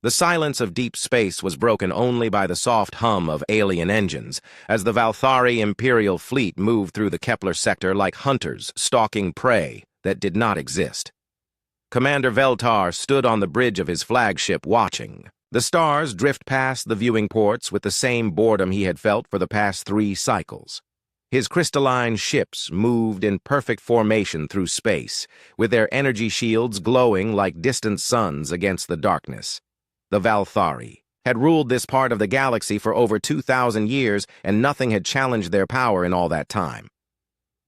The silence of deep space was broken only by the soft hum of alien engines as the Valthari Imperial fleet moved through the Kepler sector like hunters stalking prey that did not exist. Commander Veltar stood on the bridge of his flagship watching. The stars drift past the viewing ports with the same boredom he had felt for the past 3 cycles. His crystalline ships moved in perfect formation through space, with their energy shields glowing like distant suns against the darkness. The Valthari had ruled this part of the galaxy for over 2,000 years, and nothing had challenged their power in all that time.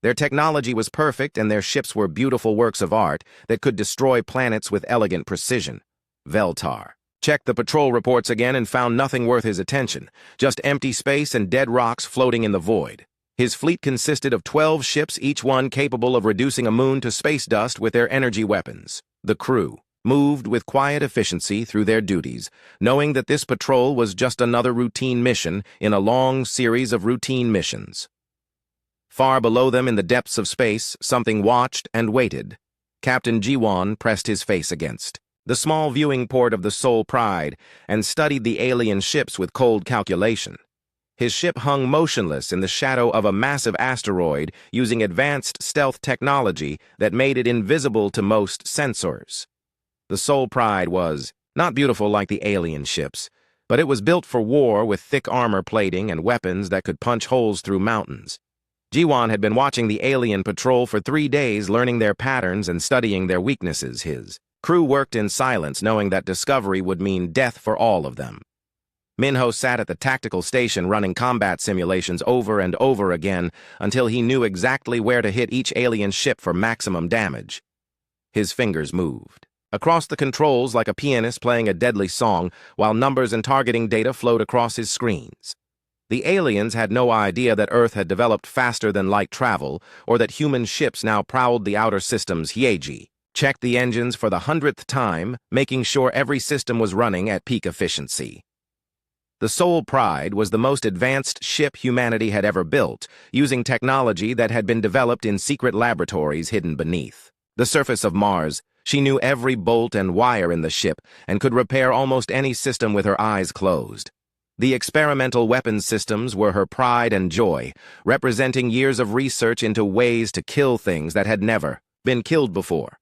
Their technology was perfect, and their ships were beautiful works of art that could destroy planets with elegant precision. Veltar checked the patrol reports again and found nothing worth his attention, just empty space and dead rocks floating in the void. His fleet consisted of 12 ships, each one capable of reducing a moon to space dust with their energy weapons. The crew moved with quiet efficiency through their duties, knowing that this patrol was just another routine mission in a long series of routine missions. Far below them in the depths of space, something watched and waited. Captain Jiwan pressed his face against the small viewing port of the Sol Pride and studied the alien ships with cold calculation. His ship hung motionless in the shadow of a massive asteroid using advanced stealth technology that made it invisible to most sensors. The Sol Pride was not beautiful like the alien ships, but it was built for war with thick armor plating and weapons that could punch holes through mountains. Jiwan had been watching the alien patrol for 3 days, learning their patterns and studying their weaknesses. His crew worked in silence, knowing that discovery would mean death for all of them. Minho sat at the tactical station running combat simulations over and over again until he knew exactly where to hit each alien ship for maximum damage. His fingers moved across the controls like a pianist playing a deadly song, while numbers and targeting data flowed across his screens. The aliens had no idea that Earth had developed faster than light travel, or that human ships now prowled the outer systems. Hyeji checked the engines for the 100th time, making sure every system was running at peak efficiency. The Sol Pride was the most advanced ship humanity had ever built, using technology that had been developed in secret laboratories hidden beneath the surface of Mars. She knew every bolt and wire in the ship and could repair almost any system with her eyes closed. The experimental weapons systems were her pride and joy, representing years of research into ways to kill things that had never been killed before.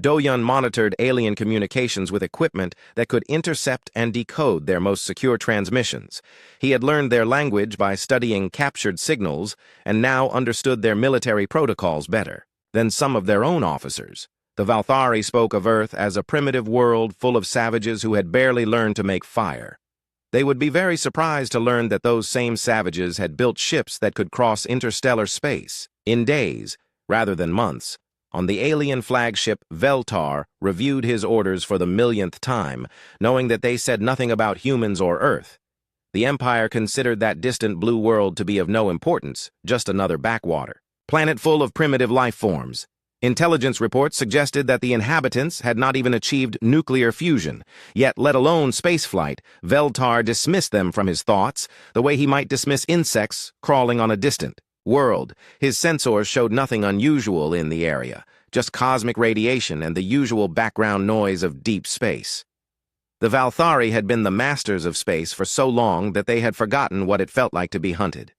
Doyun monitored alien communications with equipment that could intercept and decode their most secure transmissions. He had learned their language by studying captured signals and now understood their military protocols better than some of their own officers. The Valthari spoke of Earth as a primitive world full of savages who had barely learned to make fire. They would be very surprised to learn that those same savages had built ships that could cross interstellar space in days rather than months. On the alien flagship, Veltar reviewed his orders for the millionth time, knowing that they said nothing about humans or Earth. The Empire considered that distant blue world to be of no importance, just another backwater planet full of primitive life forms. Intelligence reports suggested that the inhabitants had not even achieved nuclear fusion, yet let alone spaceflight. Veltar dismissed them from his thoughts, the way he might dismiss insects crawling on a distant world. His sensors showed nothing unusual in the area, just cosmic radiation and the usual background noise of deep space. The Valthari had been the masters of space for so long that they had forgotten what it felt like to be hunted.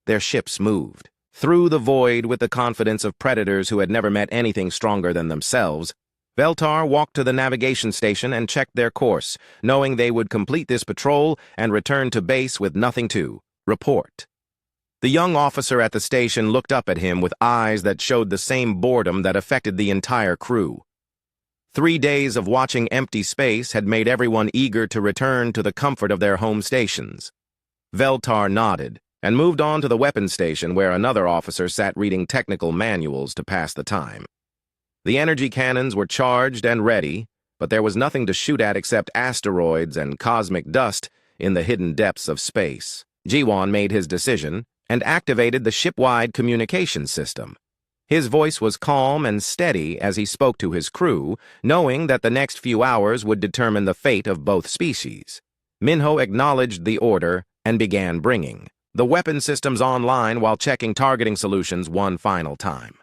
Their ships moved through the void with the confidence of predators who had never met anything stronger than themselves. Veltar walked to the navigation station and checked their course, knowing they would complete this patrol and return to base with nothing to report. The young officer at the station looked up at him with eyes that showed the same boredom that affected the entire crew. 3 days of watching empty space had made everyone eager to return to the comfort of their home stations. Veltar nodded and moved on to the weapons station where another officer sat reading technical manuals to pass the time. The energy cannons were charged and ready, but there was nothing to shoot at except asteroids and cosmic dust in the hidden depths of space. Jiwan made his decision and activated the ship-wide communication system. His voice was calm and steady as he spoke to his crew, knowing that the next few hours would determine the fate of both species. Minho acknowledged the order and began bringing the weapon systems online while checking targeting solutions one final time.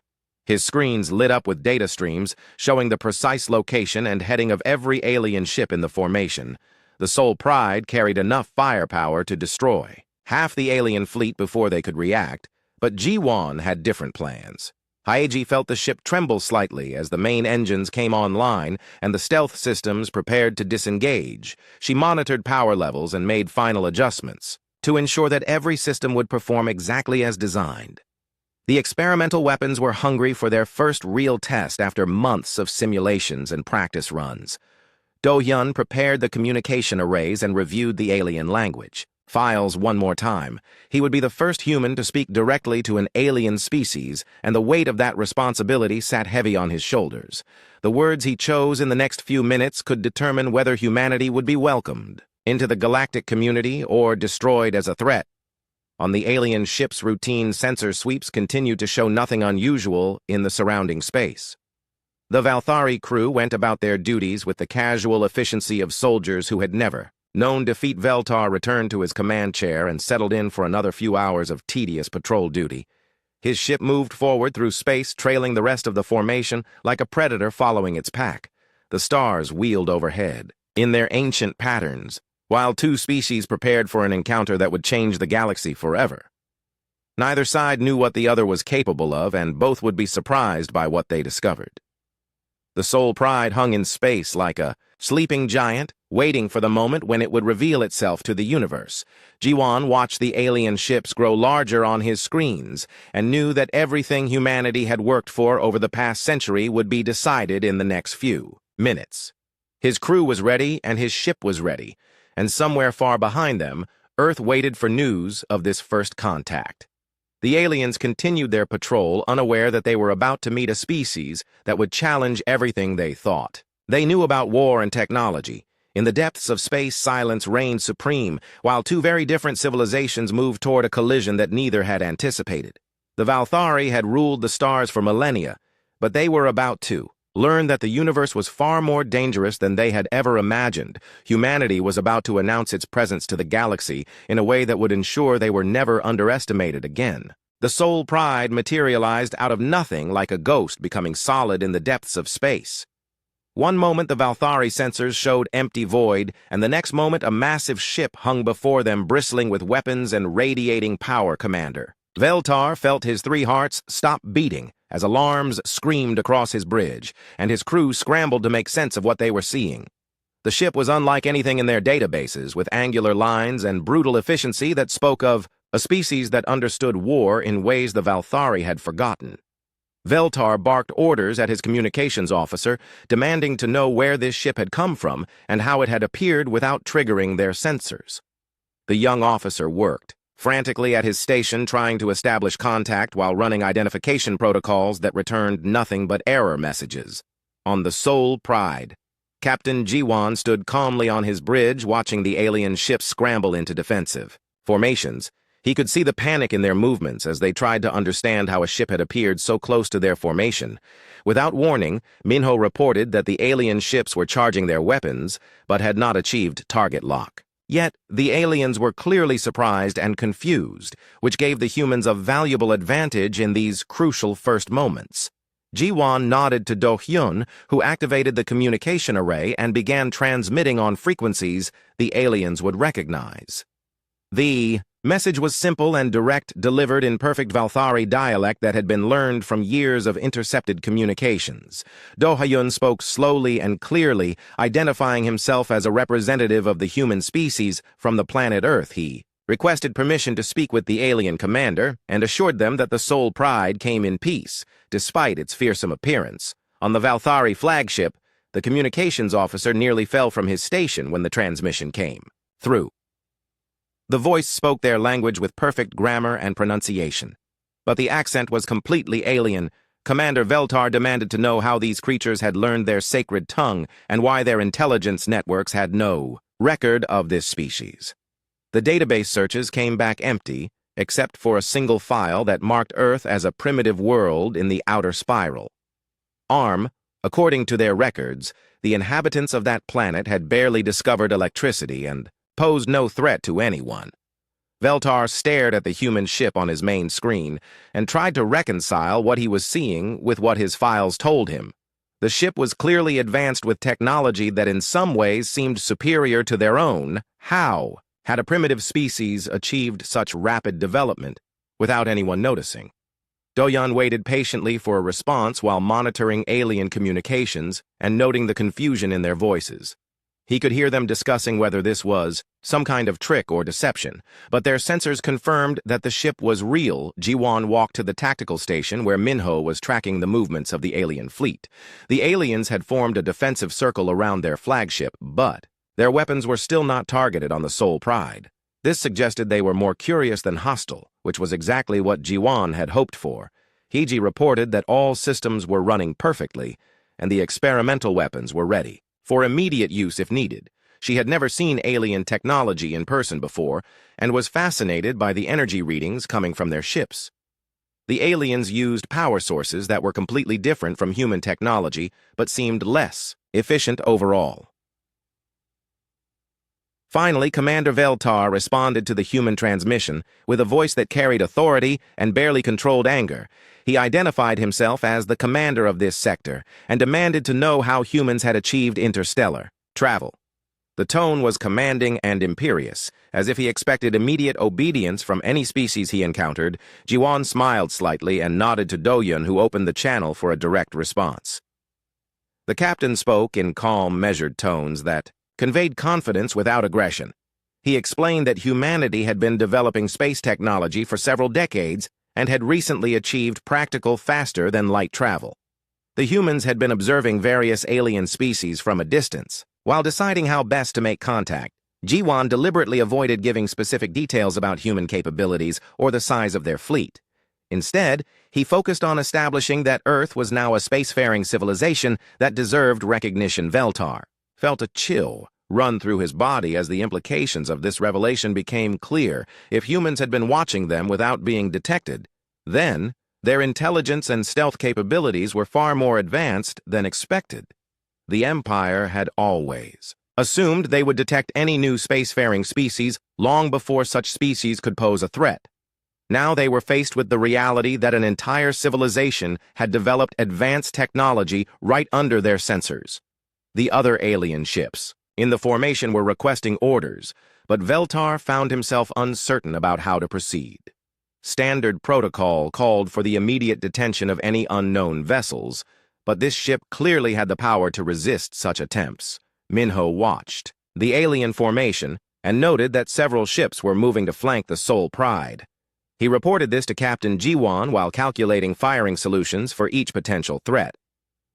His screens lit up with data streams showing the precise location and heading of every alien ship in the formation. The Soul Pride carried enough firepower to destroy half the alien fleet before they could react, but Ji-won had different plans. Haeji felt the ship tremble slightly as the main engines came online and the stealth systems prepared to disengage. She monitored power levels and made final adjustments to ensure that every system would perform exactly as designed. The experimental weapons were hungry for their first real test after months of simulations and practice runs. Do-hyun prepared the communication arrays and reviewed the alien language files one more time. He would be the first human to speak directly to an alien species, and the weight of that responsibility sat heavy on his shoulders. The words he chose in the next few minutes could determine whether humanity would be welcomed into the galactic community or destroyed as a threat. On the alien ship's routine sensor sweeps continued to show nothing unusual in the surrounding space. The Valthari crew went about their duties with the casual efficiency of soldiers who had never known defeat. Veltar returned to his command chair and settled in for another few hours of tedious patrol duty. His ship moved forward through space, trailing the rest of the formation like a predator following its pack. The stars wheeled overhead in their ancient patterns, while two species prepared for an encounter that would change the galaxy forever. Neither side knew what the other was capable of, and both would be surprised by what they discovered. The Soul Pride hung in space like a sleeping giant, waiting for the moment when it would reveal itself to the universe. Ji-won watched the alien ships grow larger on his screens and knew that everything humanity had worked for over the past century would be decided in the next few minutes. His crew was ready and his ship was ready, and somewhere far behind them, Earth waited for news of this first contact. The aliens continued their patrol, unaware that they were about to meet a species that would challenge everything they thought. They knew about war and technology. In the depths of space, silence reigned supreme, while two very different civilizations moved toward a collision that neither had anticipated. The Valthari had ruled the stars for millennia, but they were about to learn that the universe was far more dangerous than they had ever imagined. Humanity was about to announce its presence to the galaxy in a way that would ensure they were never underestimated again. The Soul Pride materialized out of nothing like a ghost becoming solid in the depths of space. One moment the Valthari sensors showed empty void, and the next moment a massive ship hung before them bristling with weapons and radiating power. Commander Veltar felt his three hearts stop beating as alarms screamed across his bridge, and his crew scrambled to make sense of what they were seeing. The ship was unlike anything in their databases, with angular lines and brutal efficiency that spoke of a species that understood war in ways the Valthari had forgotten. Veltar barked orders at his communications officer, demanding to know where this ship had come from and how it had appeared without triggering their sensors. The young officer worked frantically at his station, trying to establish contact while running identification protocols that returned nothing but error messages. On the Soul Pride, Captain Ji-won stood calmly on his bridge, watching the alien ships scramble into defensive formations. He could see the panic in their movements as they tried to understand how a ship had appeared so close to their formation. Without warning, Minho reported that the alien ships were charging their weapons, but had not achieved target lock. Yet, the aliens were clearly surprised and confused, which gave the humans a valuable advantage in these crucial first moments. Ji-won nodded to Do-hyun, who activated the communication array and began transmitting on frequencies the aliens would recognize. The message was simple and direct, delivered in perfect Valthari dialect that had been learned from years of intercepted communications. Do-hyun spoke slowly and clearly, identifying himself as a representative of the human species from the planet Earth. He requested permission to speak with the alien commander and assured them that the Soul Pride came in peace, despite its fearsome appearance. On the Valthari flagship, the communications officer nearly fell from his station when the transmission came through. The voice spoke their language with perfect grammar and pronunciation, but the accent was completely alien. Commander Veltar demanded to know how these creatures had learned their sacred tongue and why their intelligence networks had no record of this species. The database searches came back empty, except for a single file that marked Earth as a primitive world in the outer spiral. According to their records, the inhabitants of that planet had barely discovered electricity and posed no threat to anyone. Veltar stared at the human ship on his main screen and tried to reconcile what he was seeing with what his files told him. The ship was clearly advanced with technology that in some ways seemed superior to their own. How had a primitive species achieved such rapid development without anyone noticing? Do-hyun waited patiently for a response while monitoring alien communications and noting the confusion in their voices. He could hear them discussing whether this was some kind of trick or deception, but their sensors confirmed that the ship was real. Ji-won walked to the tactical station where Minho was tracking the movements of the alien fleet. The aliens had formed a defensive circle around their flagship, but their weapons were still not targeted on the Seoul Pride. This suggested they were more curious than hostile, which was exactly what Ji-won had hoped for. Heiji reported that all systems were running perfectly, and the experimental weapons were ready for immediate use if needed. She had never seen alien technology in person before and was fascinated by the energy readings coming from their ships. The aliens used power sources that were completely different from human technology but seemed less efficient overall. Finally, Commander Veltar responded to the human transmission with a voice that carried authority and barely controlled anger. He identified himself as the commander of this sector and demanded to know how humans had achieved interstellar travel. The tone was commanding and imperious, as if he expected immediate obedience from any species he encountered. Ji-won smiled slightly and nodded to Do-hyun, who opened the channel for a direct response. The captain spoke in calm, measured tones that conveyed confidence without aggression. He explained that humanity had been developing space technology for several decades and had recently achieved practical faster-than-light travel. The humans had been observing various alien species from a distance. While deciding how best to make contact, Ji-won deliberately avoided giving specific details about human capabilities or the size of their fleet. Instead, he focused on establishing that Earth was now a spacefaring civilization that deserved recognition. Veltar felt a chill run through his body as the implications of this revelation became clear. If humans had been watching them without being detected, then their intelligence and stealth capabilities were far more advanced than expected. The Empire had always assumed they would detect any new spacefaring species long before such species could pose a threat. Now they were faced with the reality that an entire civilization had developed advanced technology right under their sensors. The other alien ships in the formation were requesting orders, but Veltar found himself uncertain about how to proceed. Standard protocol called for the immediate detention of any unknown vessels, but this ship clearly had the power to resist such attempts. Minho watched the alien formation and noted that several ships were moving to flank the Seoul Pride. He reported this to Captain Ji-won while calculating firing solutions for each potential threat.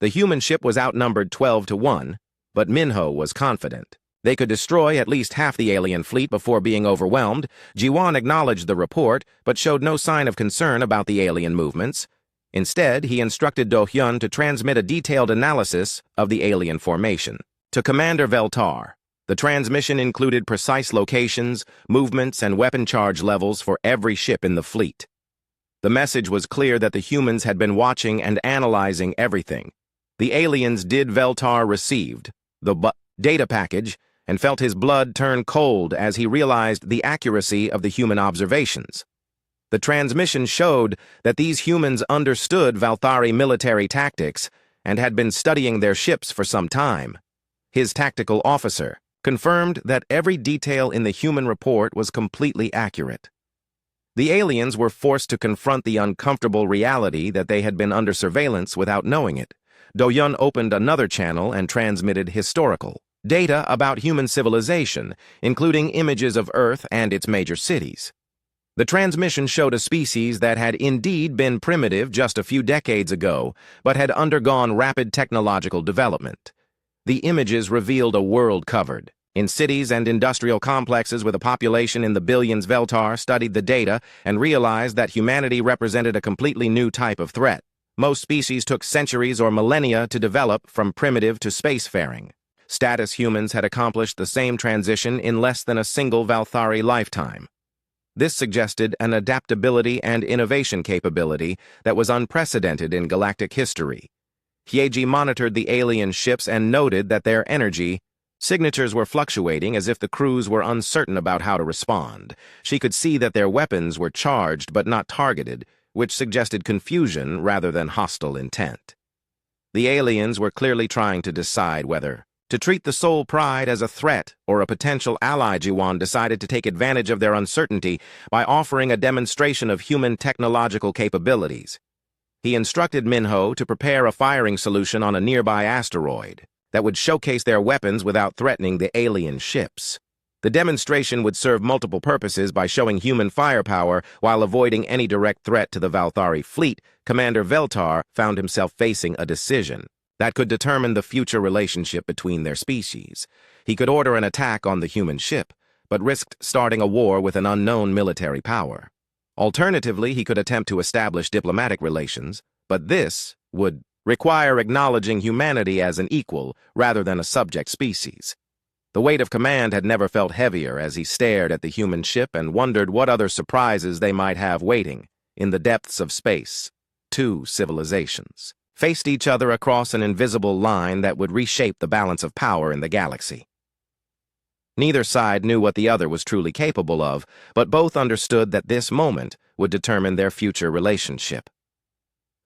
The human ship was outnumbered 12-1, but Minho was confident they could destroy at least half the alien fleet before being overwhelmed. Ji-won acknowledged the report, but showed no sign of concern about the alien movements. Instead, he instructed Do-hyun to transmit a detailed analysis of the alien formation to Commander Veltar. The transmission included precise locations, movements, and weapon charge levels for every ship in the fleet. The message was clear that the humans had been watching and analyzing everything. The aliens did. Veltar received the data package and felt his blood turn cold as he realized the accuracy of the human observations. The transmission showed that these humans understood Valthari military tactics and had been studying their ships for some time. His tactical officer confirmed that every detail in the human report was completely accurate. The aliens were forced to confront the uncomfortable reality that they had been under surveillance without knowing it. Do-hyun opened another channel and transmitted historical data about human civilization, including images of Earth and its major cities. The transmission showed a species that had indeed been primitive just a few decades ago, but had undergone rapid technological development. The images revealed a world covered in cities and industrial complexes with a population in the billions. Veltar studied the data and realized that humanity represented a completely new type of threat. Most species took centuries or millennia to develop from primitive to spacefaring. Status humans had accomplished the same transition in less than a single Valthari lifetime. This suggested an adaptability and innovation capability that was unprecedented in galactic history. Hyeji monitored the alien ships and noted that their energy signatures were fluctuating as if the crews were uncertain about how to respond. She could see that their weapons were charged but not targeted, which suggested confusion rather than hostile intent. The aliens were clearly trying to decide whether to treat the Soul Pride as a threat or a potential ally. Jiwan decided to take advantage of their uncertainty by offering a demonstration of human technological capabilities. He instructed Minho to prepare a firing solution on a nearby asteroid that would showcase their weapons without threatening the alien ships. The demonstration would serve multiple purposes by showing human firepower while avoiding any direct threat to the Valthari fleet. Commander Veltar found himself facing a decision that could determine the future relationship between their species. He could order an attack on the human ship, but risked starting a war with an unknown military power. Alternatively, he could attempt to establish diplomatic relations, but this would require acknowledging humanity as an equal rather than a subject species. The weight of command had never felt heavier as he stared at the human ship and wondered what other surprises they might have waiting in the depths of space. Two civilizations faced each other across an invisible line that would reshape the balance of power in the galaxy. Neither side knew what the other was truly capable of, but both understood that this moment would determine their future relationship.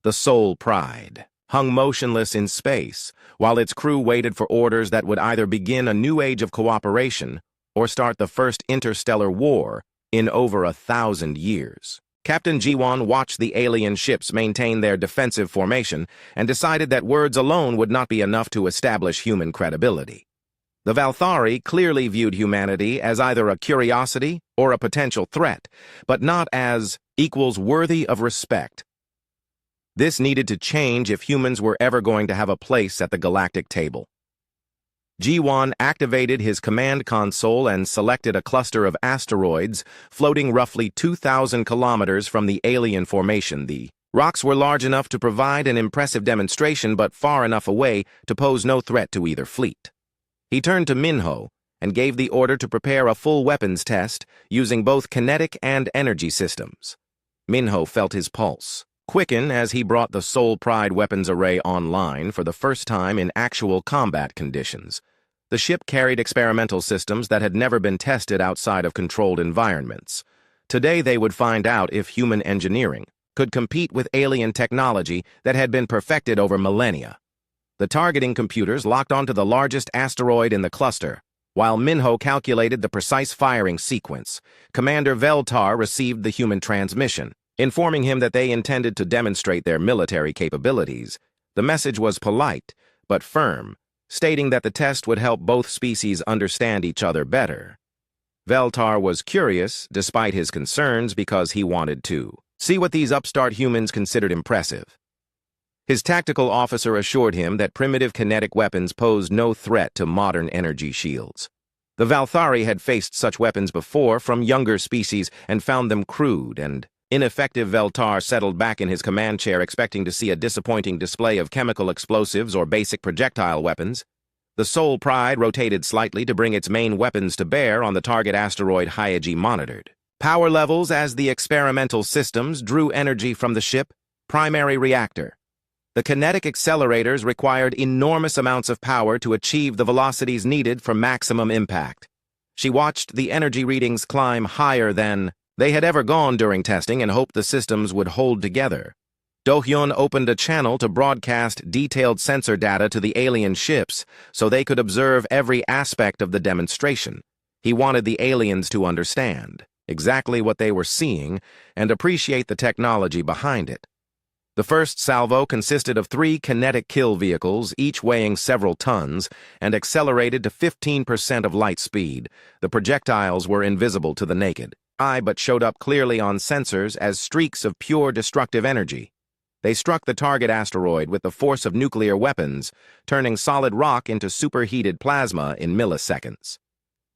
The Soul Pride hung motionless in space, while its crew waited for orders that would either begin a new age of cooperation or start the first interstellar war in over 1,000 years. Captain Jiwan watched the alien ships maintain their defensive formation and decided that words alone would not be enough to establish human credibility. The Valthari clearly viewed humanity as either a curiosity or a potential threat, but not as equals worthy of respect. This needed to change if humans were ever going to have a place at the galactic table. Jiwan activated his command console and selected a cluster of asteroids floating roughly 2,000 kilometers from the alien formation. The rocks were large enough to provide an impressive demonstration, but far enough away to pose no threat to either fleet. He turned to Minho and gave the order to prepare a full weapons test using both kinetic and energy systems. Minho felt his pulse quicken as he brought the Soul Pride weapons array online for the first time in actual combat conditions. The ship carried experimental systems that had never been tested outside of controlled environments. Today they would find out if human engineering could compete with alien technology that had been perfected over millennia. The targeting computers locked onto the largest asteroid in the cluster. While Minho calculated the precise firing sequence, Commander Veltar received the human transmission, informing him that they intended to demonstrate their military capabilities. The message was polite, but firm, stating that the test would help both species understand each other better. Veltar was curious, despite his concerns, because he wanted to see what these upstart humans considered impressive. His tactical officer assured him that primitive kinetic weapons posed no threat to modern energy shields. The Valthari had faced such weapons before from younger species and found them crude and ineffective. Veltar settled back in his command chair, expecting to see a disappointing display of chemical explosives or basic projectile weapons. The Soul Pride rotated slightly to bring its main weapons to bear on the target asteroid Hyaji monitored. Power levels as the experimental systems drew energy from the ship, primary reactor. The kinetic accelerators required enormous amounts of power to achieve the velocities needed for maximum impact. She watched the energy readings climb higher than they had ever gone during testing and hoped the systems would hold together. Do-hyun opened a channel to broadcast detailed sensor data to the alien ships so they could observe every aspect of the demonstration. He wanted the aliens to understand exactly what they were seeing and appreciate the technology behind it. The first salvo consisted of 3 kinetic kill vehicles, each weighing several tons, and accelerated to 15% of light speed. The projectiles were invisible to the naked eye, but showed up clearly on sensors as streaks of pure destructive energy. They struck the target asteroid with the force of nuclear weapons, turning solid rock into superheated plasma in milliseconds.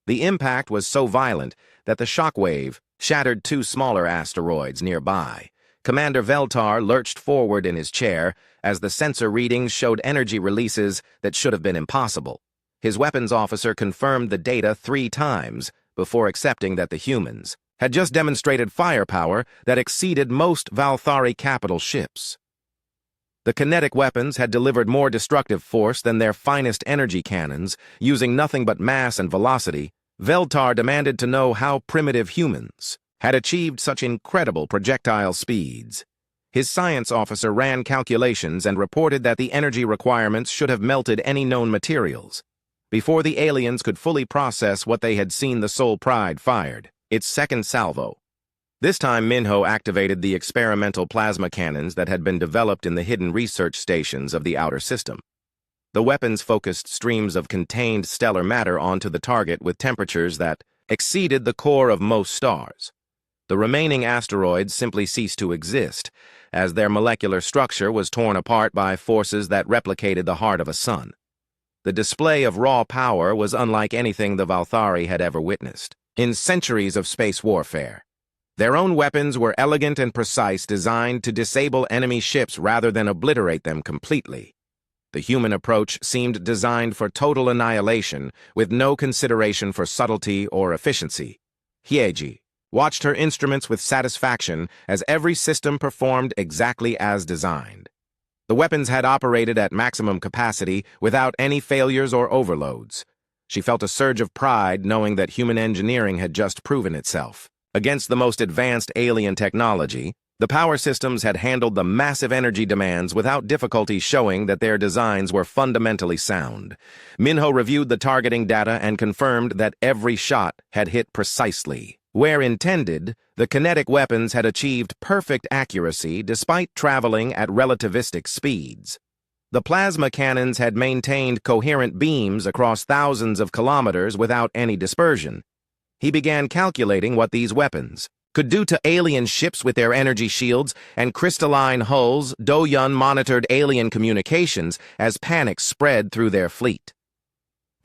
The impact was so violent that the shockwave shattered 2 smaller asteroids nearby. Commander Veltar lurched forward in his chair as the sensor readings showed energy releases that should have been impossible. His weapons officer confirmed the data 3 times before accepting that the humans had just demonstrated firepower that exceeded most Valthari capital ships. The kinetic weapons had delivered more destructive force than their finest energy cannons, using nothing but mass and velocity. Veltar demanded to know how primitive humans had achieved such incredible projectile speeds. His science officer ran calculations and reported that the energy requirements should have melted any known materials. Before the aliens could fully process what they had seen, the Soul Pride fired its second salvo. This time, Minho activated the experimental plasma cannons that had been developed in the hidden research stations of the outer system. The weapons focused streams of contained stellar matter onto the target with temperatures that exceeded the core of most stars. The remaining asteroids simply ceased to exist, as their molecular structure was torn apart by forces that replicated the heart of a sun. The display of raw power was unlike anything the Valthari had ever witnessed in centuries of space warfare. Their own weapons were elegant and precise, designed to disable enemy ships rather than obliterate them completely. The human approach seemed designed for total annihilation, with no consideration for subtlety or efficiency. Hyeji watched her instruments with satisfaction as every system performed exactly as designed. The weapons had operated at maximum capacity without any failures or overloads. She felt a surge of pride knowing that human engineering had just proven itself. Against the most advanced alien technology, the power systems had handled the massive energy demands without difficulty, showing that their designs were fundamentally sound. Minho reviewed the targeting data and confirmed that every shot had hit precisely. Where intended, the kinetic weapons had achieved perfect accuracy despite traveling at relativistic speeds. The plasma cannons had maintained coherent beams across thousands of kilometers without any dispersion. He began calculating what these weapons could do to alien ships with their energy shields and crystalline hulls. Do-Yun monitored alien communications as panic spread through their fleet.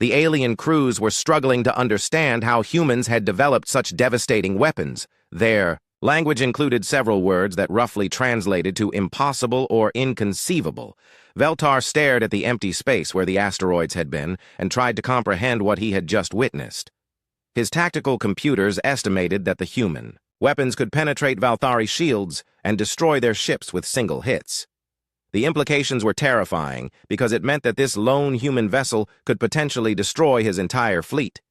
The alien crews were struggling to understand how humans had developed such devastating weapons. Their language included several words that roughly translated to impossible or inconceivable. Veltar stared at the empty space where the asteroids had been and tried to comprehend what he had just witnessed. His tactical computers estimated that the human weapons could penetrate Valthari shields and destroy their ships with single hits. The implications were terrifying because it meant that this lone human vessel could potentially destroy his entire fleet.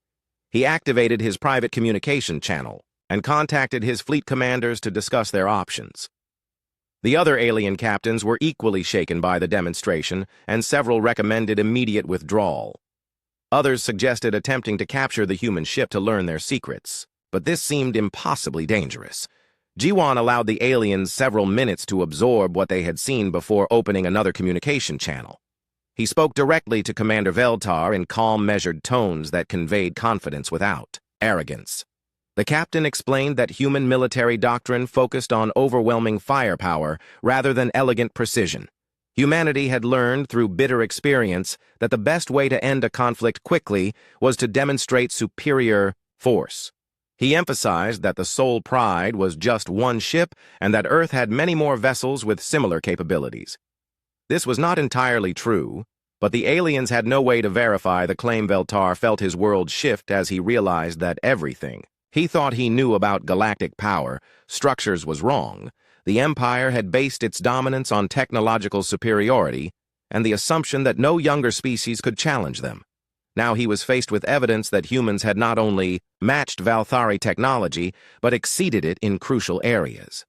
He activated his private communication channel and contacted his fleet commanders to discuss their options. The other alien captains were equally shaken by the demonstration, and several recommended immediate withdrawal. Others suggested attempting to capture the human ship to learn their secrets, but this seemed impossibly dangerous. Jiwan allowed the aliens several minutes to absorb what they had seen before opening another communication channel. He spoke directly to Commander Veltar in calm, measured tones that conveyed confidence without arrogance. The captain explained that human military doctrine focused on overwhelming firepower rather than elegant precision. Humanity had learned through bitter experience that the best way to end a conflict quickly was to demonstrate superior force. He emphasized that the Soul Pride was just one ship and that Earth had many more vessels with similar capabilities. This was not entirely true, but the aliens had no way to verify the claim. Veltar felt his world shift as he realized that everything he thought he knew about galactic power structures was wrong. The Empire had based its dominance on technological superiority and the assumption that no younger species could challenge them. Now he was faced with evidence that humans had not only matched Valthari technology, but exceeded it in crucial areas.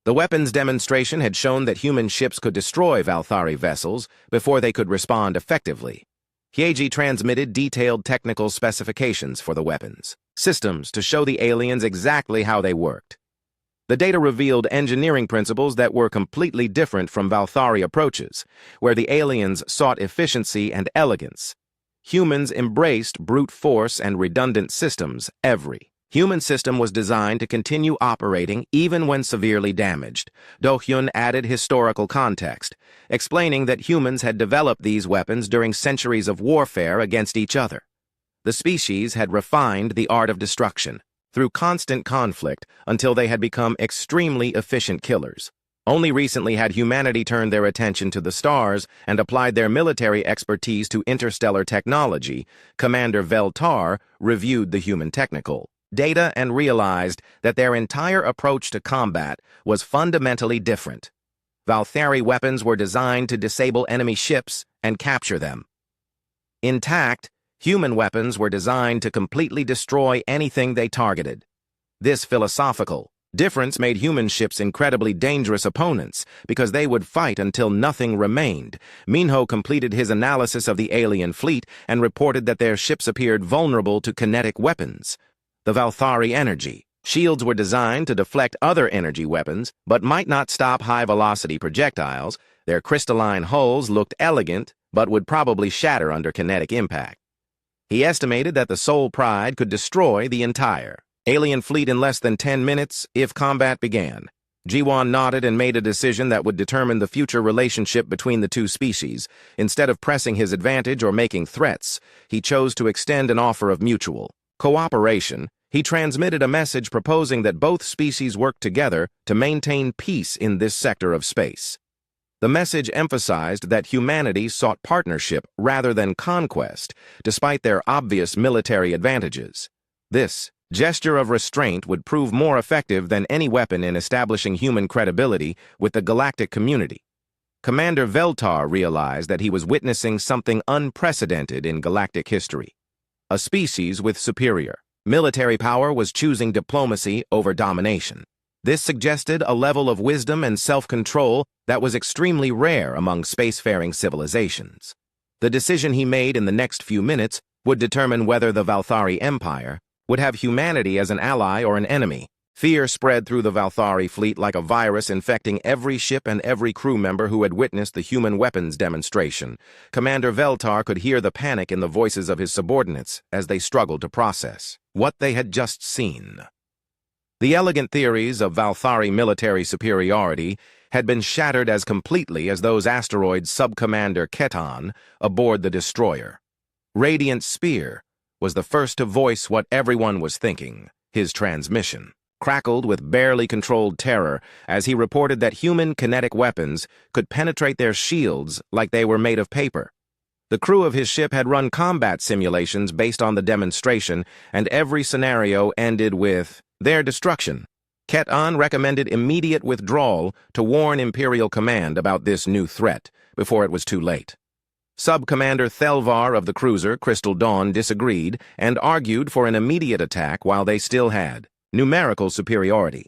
The weapons demonstration had shown that human ships could destroy Valthari vessels before they could respond effectively. Hyeji transmitted detailed technical specifications for the weapons systems to show the aliens exactly how they worked. The data revealed engineering principles that were completely different from Valthari approaches, where the aliens sought efficiency and elegance. Humans embraced brute force and redundant systems. Every human system was designed to continue operating even when severely damaged. Do-Hyun added historical context, explaining that humans had developed these weapons during centuries of warfare against each other. The species had refined the art of destruction through constant conflict until they had become extremely efficient killers. Only recently had humanity turned their attention to the stars and applied their military expertise to interstellar technology. Commander Veltar reviewed the human technical data and realized that their entire approach to combat was fundamentally different. Valthari weapons were designed to disable enemy ships and capture them. Intact, human weapons were designed to completely destroy anything they targeted. This philosophical Difference made human ships incredibly dangerous opponents because they would fight until nothing remained. Minho completed his analysis of the alien fleet and reported that their ships appeared vulnerable to kinetic weapons. The Valthari energy shields were designed to deflect other energy weapons, but might not stop high-velocity projectiles. Their crystalline hulls looked elegant, but would probably shatter under kinetic impact. He estimated that the Soul Pride could destroy the entire alien fleet in less than 10 minutes if combat began. Jiwon nodded and made a decision that would determine the future relationship between the two species. Instead of pressing his advantage or making threats, he chose to extend an offer of mutual cooperation. He transmitted a message proposing that both species work together to maintain peace in this sector of space. The message emphasized that humanity sought partnership rather than conquest, despite their obvious military advantages. This gesture of restraint would prove more effective than any weapon in establishing human credibility with the galactic community. Commander Veltar realized that he was witnessing something unprecedented in galactic history. A species with superior military power was choosing diplomacy over domination. This suggested a level of wisdom and self-control that was extremely rare among spacefaring civilizations. The decision he made in the next few minutes would determine whether the Valthari Empire would have humanity as an ally or an enemy. Fear spread through the Valthari fleet like a virus, infecting every ship and every crew member who had witnessed the human weapons demonstration. Commander Veltar could hear the panic in the voices of his subordinates as they struggled to process what they had just seen. The elegant theories of Valthari military superiority had been shattered as completely as those asteroids Sub-Commander Keton aboard the destroyer. Radiant Spear was the first to voice what everyone was thinking. His transmission crackled with barely controlled terror as he reported that human kinetic weapons could penetrate their shields like they were made of paper. The crew of his ship had run combat simulations based on the demonstration, and every scenario ended with their destruction. Keton recommended immediate withdrawal to warn Imperial Command about this new threat before it was too late. Sub-Commander Thelvar of the cruiser Crystal Dawn disagreed and argued for an immediate attack while they still had numerical superiority.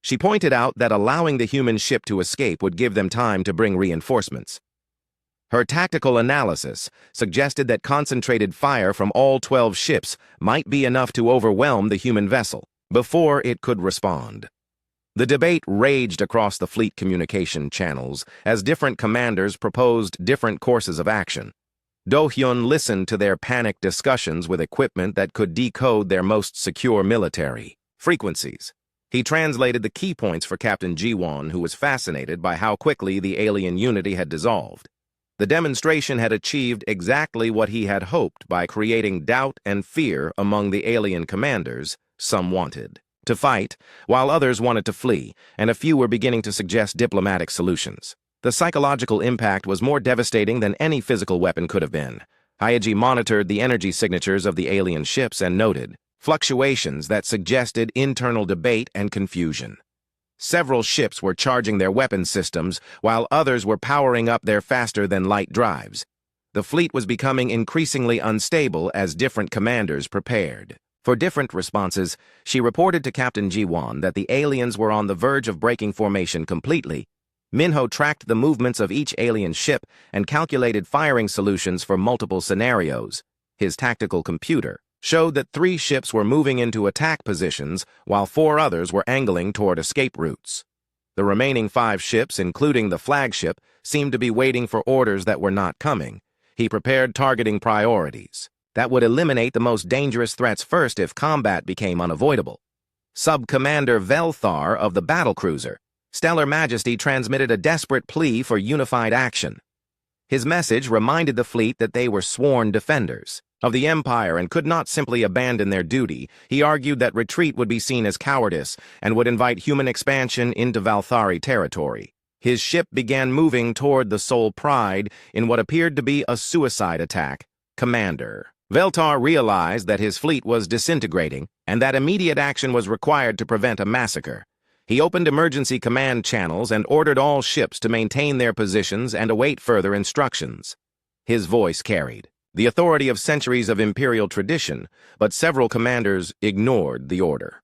She pointed out that allowing the human ship to escape would give them time to bring reinforcements. Her tactical analysis suggested that concentrated fire from all 12 ships might be enough to overwhelm the human vessel before it could respond. The debate raged across the fleet communication channels as different commanders proposed different courses of action. Do-hyun listened to their panicked discussions with equipment that could decode their most secure military frequencies. He translated the key points for Captain Jiwon, who was fascinated by how quickly the alien unity had dissolved. The demonstration had achieved exactly what he had hoped by creating doubt and fear among the alien commanders. Some wanted to fight, while others wanted to flee, and a few were beginning to suggest diplomatic solutions. The psychological impact was more devastating than any physical weapon could have been. Hyaji monitored the energy signatures of the alien ships and noted fluctuations that suggested internal debate and confusion. Several ships were charging their weapon systems, while others were powering up their faster-than-light drives. The fleet was becoming increasingly unstable as different commanders prepared for different responses. She reported to Captain Jiwon that the aliens were on the verge of breaking formation completely. Minho tracked the movements of each alien ship and calculated firing solutions for multiple scenarios. His tactical computer showed that 3 ships were moving into attack positions while 4 others were angling toward escape routes. The remaining 5 ships, including the flagship, seemed to be waiting for orders that were not coming. He prepared targeting priorities that would eliminate the most dangerous threats first if combat became unavoidable. Sub-Commander Velthar of the battlecruiser Stellar Majesty transmitted a desperate plea for unified action. His message reminded the fleet that they were sworn defenders of the Empire and could not simply abandon their duty. He argued that retreat would be seen as cowardice and would invite human expansion into Valthari territory. His ship began moving toward the Soul Pride in what appeared to be a suicide attack. Commander Veltar realized that his fleet was disintegrating and that immediate action was required to prevent a massacre. He opened emergency command channels and ordered all ships to maintain their positions and await further instructions. His voice carried the authority of centuries of imperial tradition, but several commanders ignored the order.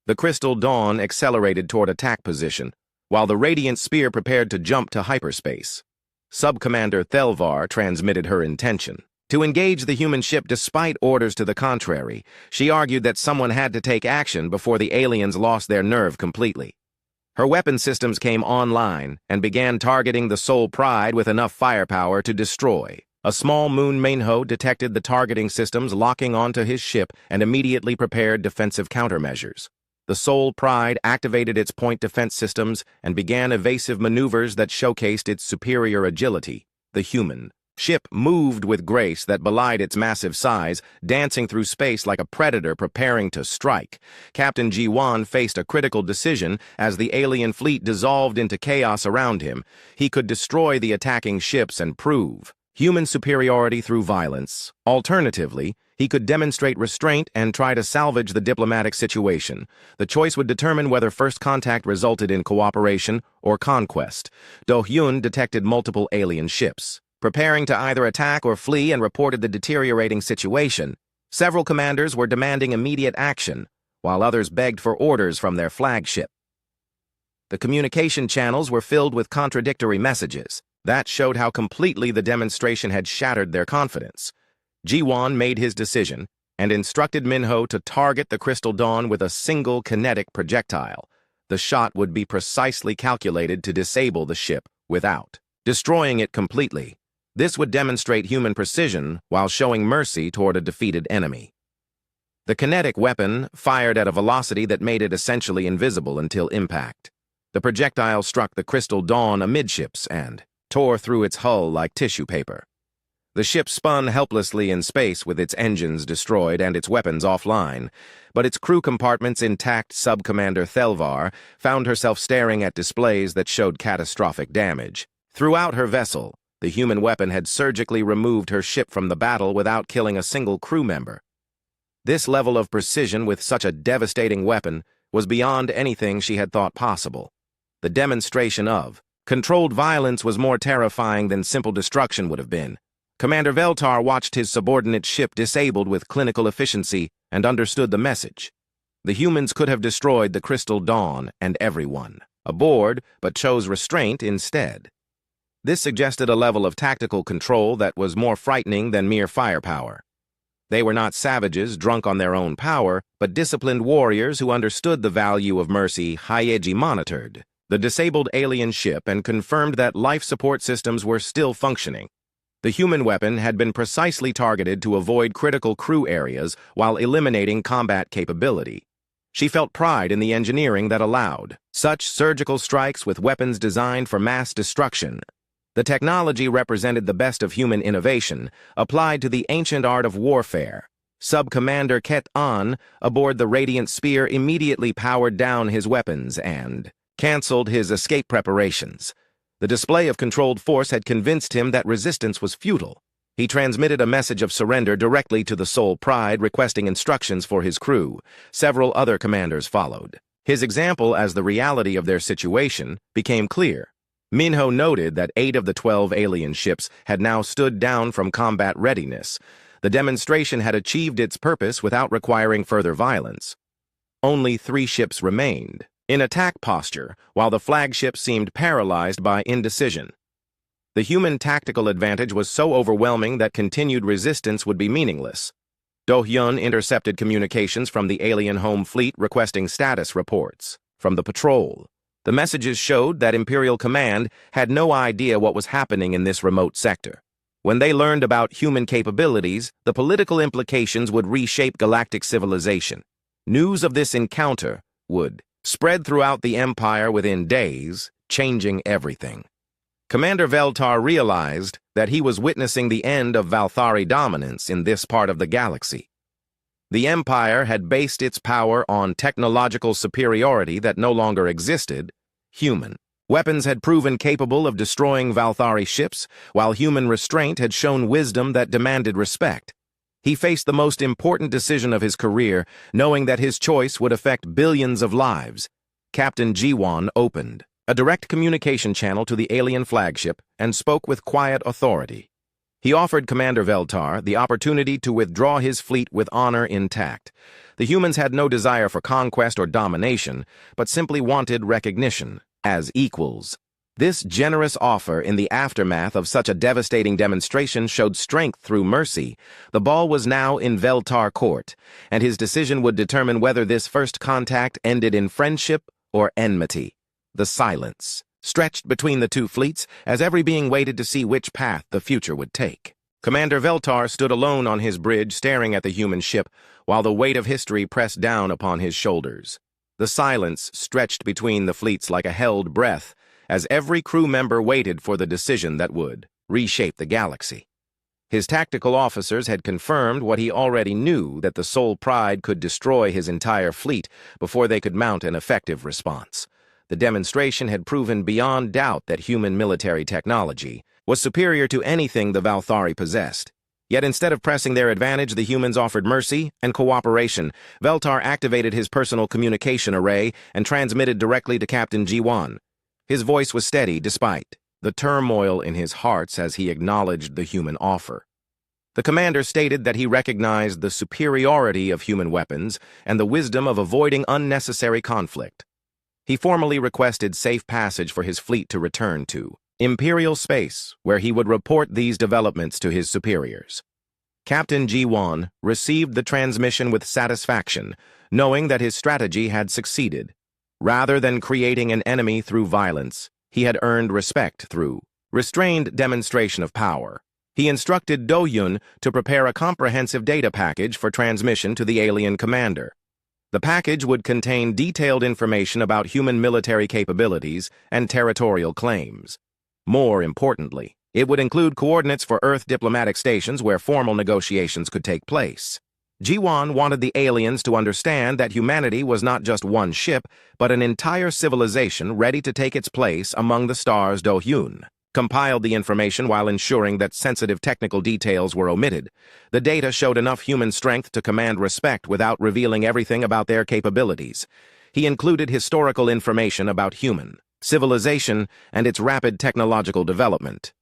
The Crystal Dawn accelerated toward attack position, while the Radiant Spear prepared to jump to hyperspace. Sub-Commander Thelvar transmitted her intention to engage the human ship despite orders to the contrary. She argued that someone had to take action before the aliens lost their nerve completely. Her weapon systems came online and began targeting the Soul Pride with enough firepower to destroy. A small moon Minho detected the targeting systems locking onto his ship and immediately prepared defensive countermeasures. The Soul Pride activated its point defense systems and began evasive maneuvers that showcased its superior agility. The human ship moved with grace that belied its massive size, dancing through space like a predator preparing to strike. Captain Ji-Wan faced a critical decision as the alien fleet dissolved into chaos around him. He could destroy the attacking ships and prove human superiority through violence. Alternatively, he could demonstrate restraint and try to salvage the diplomatic situation. The choice would determine whether first contact resulted in cooperation or conquest. Do-hyun detected multiple alien ships, preparing to either attack or flee, and reported the deteriorating situation. Several commanders were demanding immediate action, while others begged for orders from their flagship. The communication channels were filled with contradictory messages. That showed how completely the demonstration had shattered their confidence. Ji-Wan made his decision and instructed Minho to target the Crystal Dawn with a single kinetic projectile. The shot would be precisely calculated to disable the ship without destroying it completely. This would demonstrate human precision while showing mercy toward a defeated enemy. The kinetic weapon fired at a velocity that made it essentially invisible until impact. The projectile struck the Crystal Dawn amidships and tore through its hull like tissue paper. The ship spun helplessly in space with its engines destroyed and its weapons offline, but its crew compartments intact. Sub-Commander Thelvar found herself staring at displays that showed catastrophic damage. Throughout her vessel, the human weapon had surgically removed her ship from the battle without killing a single crew member. This level of precision with such a devastating weapon was beyond anything she had thought possible. The demonstration of controlled violence was more terrifying than simple destruction would have been. Commander Veltar watched his subordinate ship disabled with clinical efficiency and understood the message. The humans could have destroyed the Crystal Dawn and everyone aboard, but chose restraint instead. This suggested a level of tactical control that was more frightening than mere firepower. They were not savages drunk on their own power, but disciplined warriors who understood the value of mercy. Hayeji monitored the disabled alien ship and confirmed that life support systems were still functioning. The human weapon had been precisely targeted to avoid critical crew areas while eliminating combat capability. She felt pride in the engineering that allowed such surgical strikes with weapons designed for mass destruction. The technology represented the best of human innovation, applied to the ancient art of warfare. Sub-Commander Ket An, aboard the Radiant Spear, immediately powered down his weapons and canceled his escape preparations. The display of controlled force had convinced him that resistance was futile. He transmitted a message of surrender directly to the Soul Pride, requesting instructions for his crew. Several other commanders followed. His example as the reality of their situation became clear. Minho noted that 8 of the 12 alien ships had now stood down from combat readiness. The demonstration had achieved its purpose without requiring further violence. Only 3 ships remained in attack posture, while the flagship seemed paralyzed by indecision. The human tactical advantage was so overwhelming that continued resistance would be meaningless. Do-hyun intercepted communications from the alien home fleet requesting status reports from the patrol. The messages showed that Imperial Command had no idea what was happening in this remote sector. When they learned about human capabilities, the political implications would reshape galactic civilization. News of this encounter would spread throughout the Empire within days, changing everything. Commander Veltar realized that he was witnessing the end of Valthari dominance in this part of the galaxy. The Empire had based its power on technological superiority that no longer existed. Human weapons had proven capable of destroying Valthari ships, while human restraint had shown wisdom that demanded respect. He faced the most important decision of his career, knowing that his choice would affect billions of lives. Captain Ji-Wan opened a direct communication channel to the alien flagship and spoke with quiet authority. He offered Commander Veltar the opportunity to withdraw his fleet with honor intact. The humans had no desire for conquest or domination, but simply wanted recognition as equals. This generous offer in the aftermath of such a devastating demonstration showed strength through mercy. The ball was now in Veltar court, and his decision would determine whether this first contact ended in friendship or enmity. The silence stretched between the two fleets as every being waited to see which path the future would take. Commander Veltar stood alone on his bridge staring at the human ship while the weight of history pressed down upon his shoulders. The silence stretched between the fleets like a held breath as every crew member waited for the decision that would reshape the galaxy. His tactical officers had confirmed what he already knew, that the Soul Pride could destroy his entire fleet before they could mount an effective response. The demonstration had proven beyond doubt that human military technology was superior to anything the Valthari possessed. Yet instead of pressing their advantage, the humans offered mercy and cooperation. Veltar activated his personal communication array and transmitted directly to Captain G1. His voice was steady despite the turmoil in his heart as he acknowledged the human offer. The commander stated that he recognized the superiority of human weapons and the wisdom of avoiding unnecessary conflict. He formally requested safe passage for his fleet to return to Imperial space, where he would report these developments to his superiors. Captain G1 received the transmission with satisfaction, knowing that his strategy had succeeded. Rather than creating an enemy through violence, he had earned respect through restrained demonstration of power. He instructed Do Yun to prepare a comprehensive data package for transmission to the alien commander. The package would contain detailed information about human military capabilities and territorial claims. More importantly, it would include coordinates for Earth diplomatic stations where formal negotiations could take place. G1 wanted the aliens to understand that humanity was not just one ship, but an entire civilization ready to take its place among the stars. Do Hyun compiled the information while ensuring that sensitive technical details were omitted. The data showed enough human strength to command respect without revealing everything about their capabilities. He included historical information about human civilization and its rapid technological development.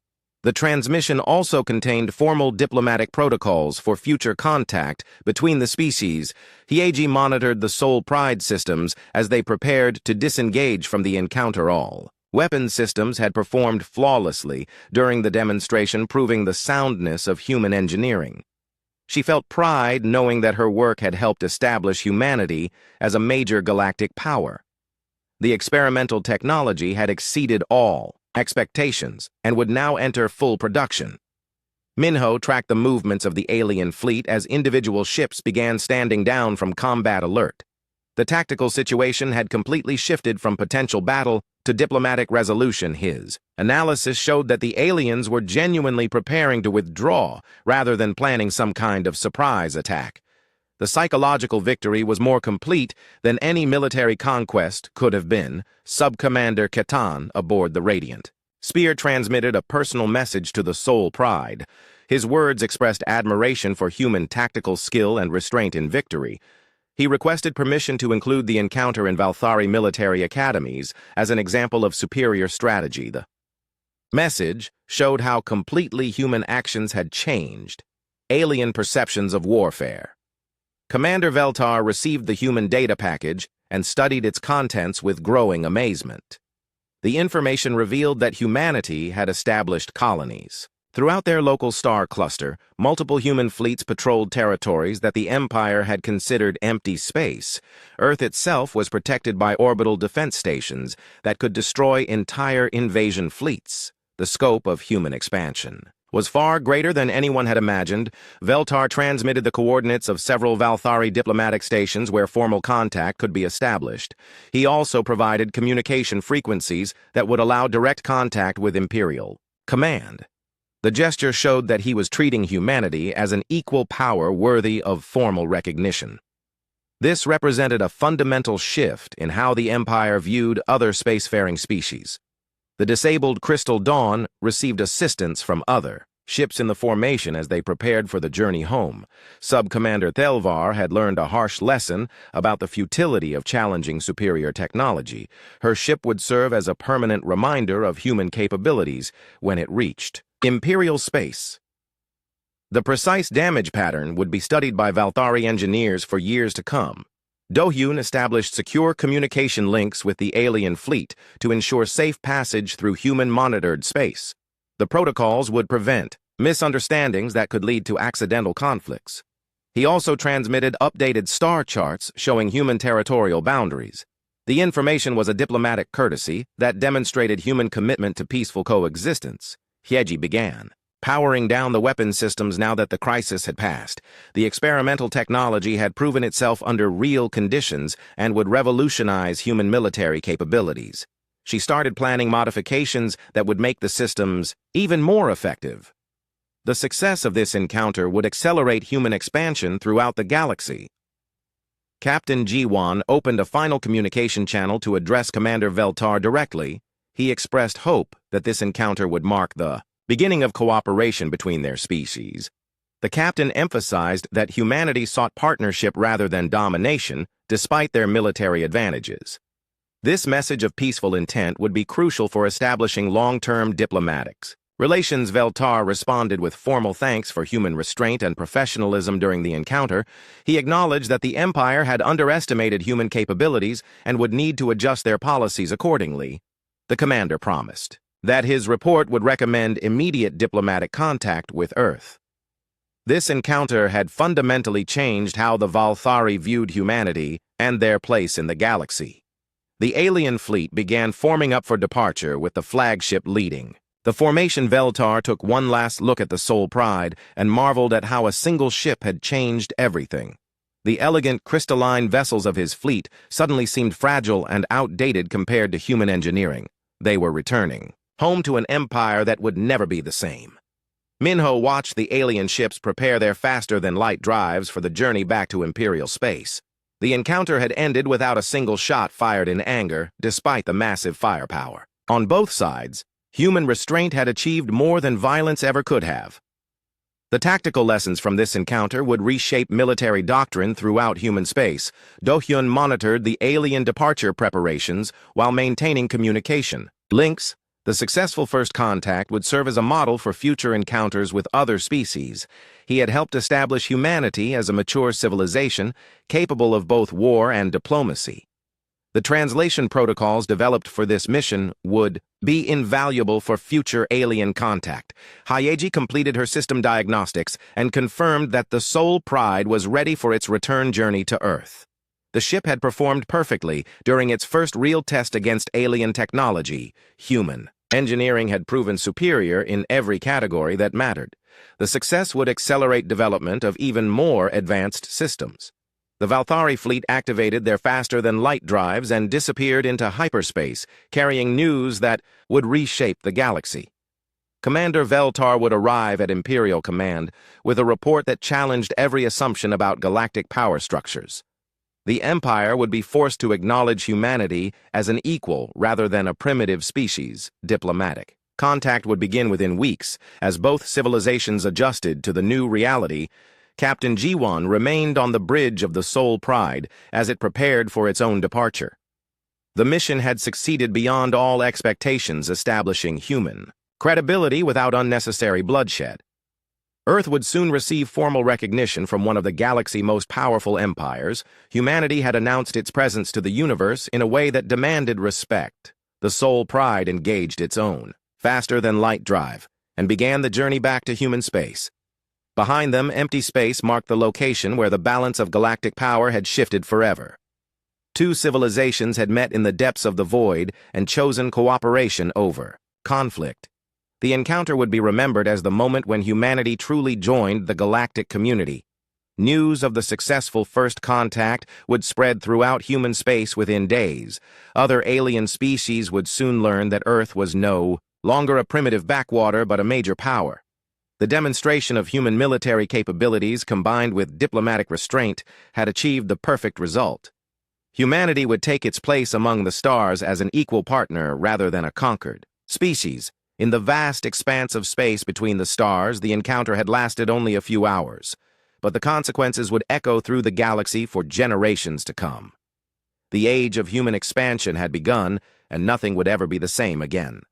The transmission also contained formal diplomatic protocols for future contact between the species. Hiei monitored the Soul Pride systems as they prepared to disengage from the encounter. All weapons systems had performed flawlessly during the demonstration, proving the soundness of human engineering. She felt pride knowing that her work had helped establish humanity as a major galactic power. The experimental technology had exceeded all expectations and would now enter full production. Minho tracked the movements of the alien fleet as individual ships began standing down from combat alert. The tactical situation had completely shifted from potential battle to diplomatic resolution. His analysis showed that the aliens were genuinely preparing to withdraw rather than planning some kind of surprise attack. The psychological victory was more complete than any military conquest could have been. Sub-Commander Ketan aboard the Radiant Spear transmitted a personal message to the Soul Pride. His words expressed admiration for human tactical skill and restraint in victory. He requested permission to include the encounter in Valthari military academies as an example of superior strategy. The message showed how completely human actions had changed alien perceptions of warfare. Commander Veltar received the human data package and studied its contents with growing amazement. The information revealed that humanity had established colonies. Throughout their local star cluster, multiple human fleets patrolled territories that the Empire had considered empty space. Earth itself was protected by orbital defense stations that could destroy entire invasion fleets. The scope of human expansion was far greater than anyone had imagined. Veltar transmitted the coordinates of several Valthari diplomatic stations where formal contact could be established. He also provided communication frequencies that would allow direct contact with Imperial command. The gesture showed that he was treating humanity as an equal power worthy of formal recognition. This represented a fundamental shift in how the Empire viewed other spacefaring species. The disabled Crystal Dawn received assistance from other ships in the formation as they prepared for the journey home. Sub-Commander Thelvar had learned a harsh lesson about the futility of challenging superior technology. Her ship would serve as a permanent reminder of human capabilities when it reached Imperial space. The precise damage pattern would be studied by Valthari engineers for years to come. Do-hyun established secure communication links with the alien fleet to ensure safe passage through human-monitored space. The protocols would prevent misunderstandings that could lead to accidental conflicts. He also transmitted updated star charts showing human territorial boundaries. The information was a diplomatic courtesy that demonstrated human commitment to peaceful coexistence. HFY began powering down the weapon systems now that the crisis had passed. The experimental technology had proven itself under real conditions and would revolutionize human military capabilities. She started planning modifications that would make the systems even more effective. The success of this encounter would accelerate human expansion throughout the galaxy. Captain Ji-won opened a final communication channel to address Commander Veltar directly. He expressed hope that this encounter would mark the beginning of cooperation between their species. The captain emphasized that humanity sought partnership rather than domination, despite their military advantages. This message of peaceful intent would be crucial for establishing long-term diplomatic relations. Veltar responded with formal thanks for human restraint and professionalism during the encounter. He acknowledged that the Empire had underestimated human capabilities and would need to adjust their policies accordingly. The commander promised that his report would recommend immediate diplomatic contact with Earth. This encounter had fundamentally changed how the Valthari viewed humanity and their place in the galaxy. The alien fleet began forming up for departure with the flagship leading. The formation Veltar took one last look at the Soul Pride and marveled at how a single ship had changed everything. The elegant crystalline vessels of his fleet suddenly seemed fragile and outdated compared to human engineering. They were returning home to an empire that would never be the same. Minho watched the alien ships prepare their faster-than-light drives for the journey back to Imperial space. The encounter had ended without a single shot fired in anger, despite the massive firepower. On both sides, human restraint had achieved more than violence ever could have. The tactical lessons from this encounter would reshape military doctrine throughout human space. Do-hyun monitored the alien departure preparations while maintaining communication links. The successful first contact would serve as a model for future encounters with other species. He had helped establish humanity as a mature civilization, capable of both war and diplomacy. The translation protocols developed for this mission would be invaluable for future alien contact. HFY completed her system diagnostics and confirmed that the Soul Pride was ready for its return journey to Earth. The ship had performed perfectly during its first real test against alien technology. Human engineering had proven superior in every category that mattered. The success would accelerate development of even more advanced systems. The Valthari fleet activated their faster-than-light drives and disappeared into hyperspace, carrying news that would reshape the galaxy. Commander Veltar would arrive at Imperial Command with a report that challenged every assumption about galactic power structures. The Empire would be forced to acknowledge humanity as an equal rather than a primitive species. Diplomatic contact would begin within weeks, as both civilizations adjusted to the new reality. Captain Ji-won remained on the bridge of the Soul Pride as it prepared for its own departure. The mission had succeeded beyond all expectations, establishing human credibility without unnecessary bloodshed. Earth would soon receive formal recognition from one of the galaxy's most powerful empires. Humanity had announced its presence to the universe in a way that demanded respect. The Soul Pride engaged its own faster-than-light drive and began the journey back to human space. Behind them, empty space marked the location where the balance of galactic power had shifted forever. Two civilizations had met in the depths of the void and chosen cooperation over conflict. The encounter would be remembered as the moment when humanity truly joined the galactic community. News of the successful first contact would spread throughout human space within days. Other alien species would soon learn that Earth was no longer a primitive backwater but a major power. The demonstration of human military capabilities combined with diplomatic restraint had achieved the perfect result. Humanity would take its place among the stars as an equal partner rather than a conquered species. In the vast expanse of space between the stars, the encounter had lasted only a few hours, but the consequences would echo through the galaxy for generations to come. The age of human expansion had begun, and nothing would ever be the same again.